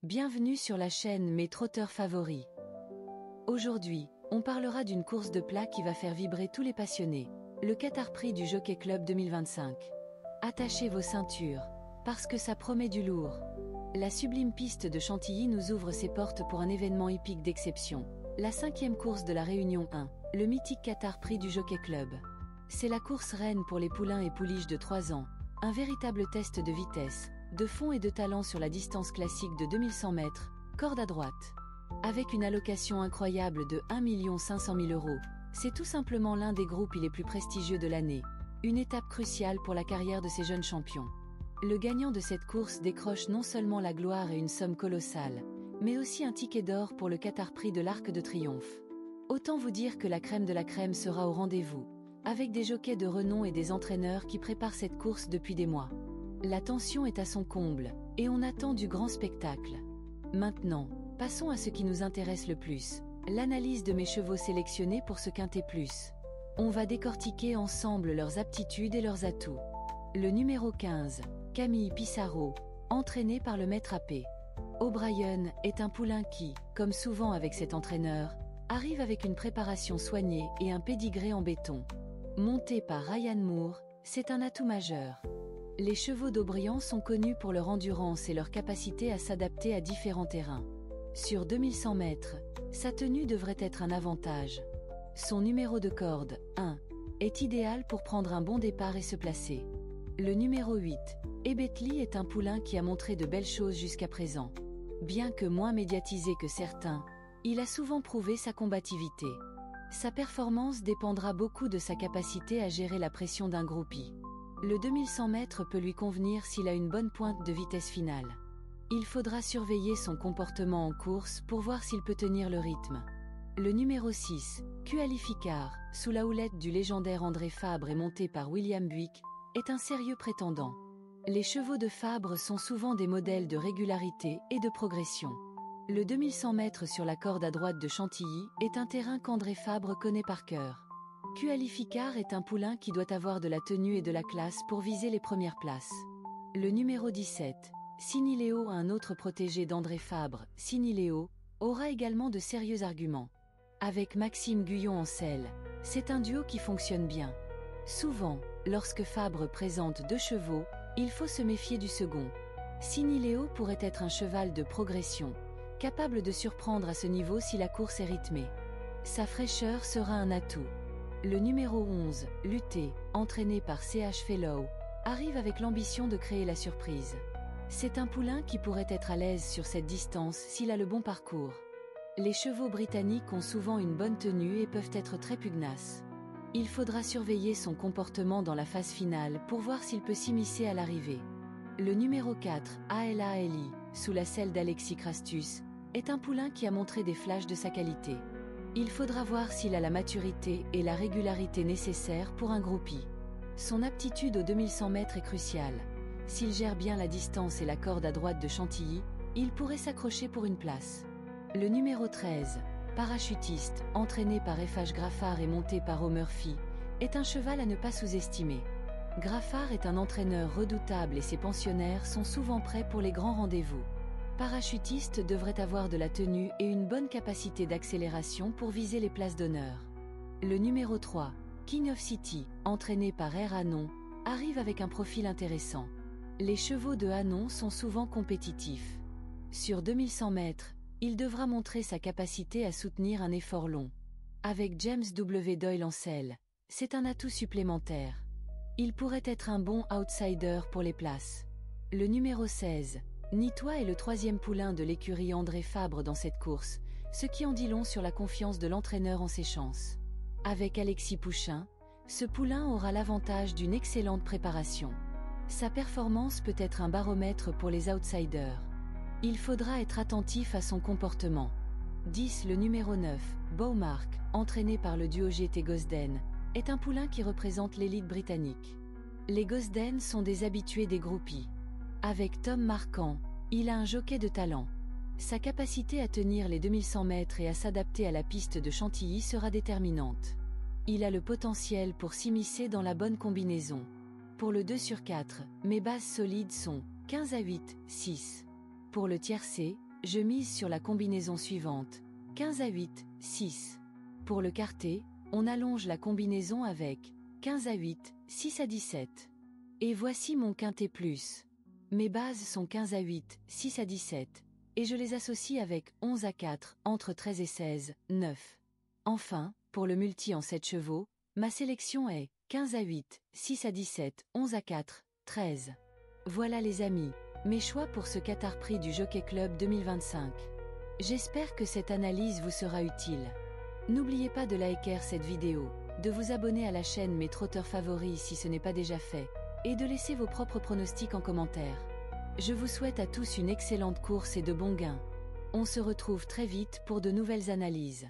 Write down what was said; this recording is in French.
Bienvenue sur la chaîne Mes trotteurs favoris. Aujourd'hui, on parlera d'une course de plat qui va faire vibrer tous les passionnés, le Qatar Prix du Jockey Club 2025. Attachez vos ceintures, parce que ça promet du lourd. La sublime piste de Chantilly nous ouvre ses portes pour un événement hippique d'exception. La 5e course de la Réunion 1, le mythique Qatar Prix du Jockey Club. C'est la course reine pour les poulains et pouliches de 3 ans, un véritable test de vitesse, de fond et de talent sur la distance classique de 2100 mètres, corde à droite. Avec une allocation incroyable de 1 500 000 €, c'est tout simplement l'un des groupes les plus prestigieux de l'année, une étape cruciale pour la carrière de ces jeunes champions. Le gagnant de cette course décroche non seulement la gloire et une somme colossale, mais aussi un ticket d'or pour le Qatar Prix de l'Arc de Triomphe. Autant vous dire que la crème de la crème sera au rendez-vous, avec des jockeys de renom et des entraîneurs qui préparent cette course depuis des mois. La tension est à son comble, et on attend du grand spectacle. Maintenant, passons à ce qui nous intéresse le plus, l'analyse de mes chevaux sélectionnés pour ce Quintet Plus. On va décortiquer ensemble leurs aptitudes et leurs atouts. Le numéro 15, Camille Pissarro, entraîné par le maître AP. O'Brien est un poulain qui, comme souvent avec cet entraîneur, arrive avec une préparation soignée et un pédigré en béton. Monté par Ryan Moore, c'est un atout majeur. Les chevaux d'Aubrian sont connus pour leur endurance et leur capacité à s'adapter à différents terrains. Sur 2100 mètres, sa tenue devrait être un avantage. Son numéro de corde, 1, est idéal pour prendre un bon départ et se placer. Le numéro 8, Ebetli est un poulain qui a montré de belles choses jusqu'à présent. Bien que moins médiatisé que certains, il a souvent prouvé sa combativité. Sa performance dépendra beaucoup de sa capacité à gérer la pression d'un groupie. Le 2100 mètres peut lui convenir s'il a une bonne pointe de vitesse finale. Il faudra surveiller son comportement en course pour voir s'il peut tenir le rythme. Le numéro 6, Qualificar, sous la houlette du légendaire André Fabre et monté par William Buick, est un sérieux prétendant. Les chevaux de Fabre sont souvent des modèles de régularité et de progression. Le 2100 mètres sur la corde à droite de Chantilly est un terrain qu'André Fabre connaît par cœur. Qualificar est un poulain qui doit avoir de la tenue et de la classe pour viser les premières places. Le numéro 17, Siniléo, un autre protégé d'André Fabre, Siniléo, aura également de sérieux arguments. Avec Maxime Guyon en selle, c'est un duo qui fonctionne bien. Souvent, lorsque Fabre présente 2 chevaux, il faut se méfier du second. Siniléo pourrait être un cheval de progression, capable de surprendre à ce niveau si la course est rythmée. Sa fraîcheur sera un atout. Le numéro 11, Luté, entraîné par CH Fellow, arrive avec l'ambition de créer la surprise. C'est un poulain qui pourrait être à l'aise sur cette distance s'il a le bon parcours. Les chevaux britanniques ont souvent une bonne tenue et peuvent être très pugnaces. Il faudra surveiller son comportement dans la phase finale pour voir s'il peut s'immiscer à l'arrivée. Le numéro 4, ALALI, sous la selle d'Alexis Crastus, est un poulain qui a montré des flashs de sa qualité. Il faudra voir s'il a la maturité et la régularité nécessaires pour un groupie. Son aptitude aux 2100 mètres est cruciale. S'il gère bien la distance et la corde à droite de Chantilly, il pourrait s'accrocher pour une place. Le numéro 13, Parachutiste, entraîné par FH Graffard et monté par O'Murphy, est un cheval à ne pas sous-estimer. Graffard est un entraîneur redoutable et ses pensionnaires sont souvent prêts pour les grands rendez-vous. Parachutiste devrait avoir de la tenue et une bonne capacité d'accélération pour viser les places d'honneur. Le numéro 3, King of City, entraîné par Air Hanon, arrive avec un profil intéressant. Les chevaux de Hanon sont souvent compétitifs. Sur 2100 mètres, il devra montrer sa capacité à soutenir un effort long. Avec James W. Doyle en selle, c'est un atout supplémentaire. Il pourrait être un bon outsider pour les places. Le numéro 16, Nitois est le 3e poulain de l'écurie André Fabre dans cette course, ce qui en dit long sur la confiance de l'entraîneur en ses chances. Avec Alexis Pouchin, ce poulain aura l'avantage d'une excellente préparation. Sa performance peut être un baromètre pour les outsiders. Il faudra être attentif à son comportement. 10. Le numéro 9, Bowmark, entraîné par le duo GT Gosden, est un poulain qui représente l'élite britannique. Les Gosden sont des habitués des groupies. Avec Tom Marquand, il a un jockey de talent. Sa capacité à tenir les 2100 mètres et à s'adapter à la piste de Chantilly sera déterminante. Il a le potentiel pour s'immiscer dans la bonne combinaison. Pour le 2/4, mes bases solides sont 15 à 8, 6. Pour le tiercé, Je mise sur la combinaison suivante. 15 à 8, 6. Pour le quarté, on allonge la combinaison avec 15 à 8, 6 à 17. Et voici mon quintet plus. Mes bases sont 15 à 8, 6 à 17. Et je les associe avec 11 à 4, entre 13 et 16, 9. Enfin, pour le multi en 7 chevaux, ma sélection est 15 à 8, 6 à 17, 11 à 4, 13. Voilà les amis, mes choix pour ce Qatar Prix du Jockey Club 2025. J'espère que cette analyse vous sera utile. N'oubliez pas de liker cette vidéo, de vous abonner à la chaîne Mes Trotteurs Favoris si ce n'est pas déjà fait, et de laisser vos propres pronostics en commentaire. Je vous souhaite à tous une excellente course et de bons gains. On se retrouve très vite pour de nouvelles analyses.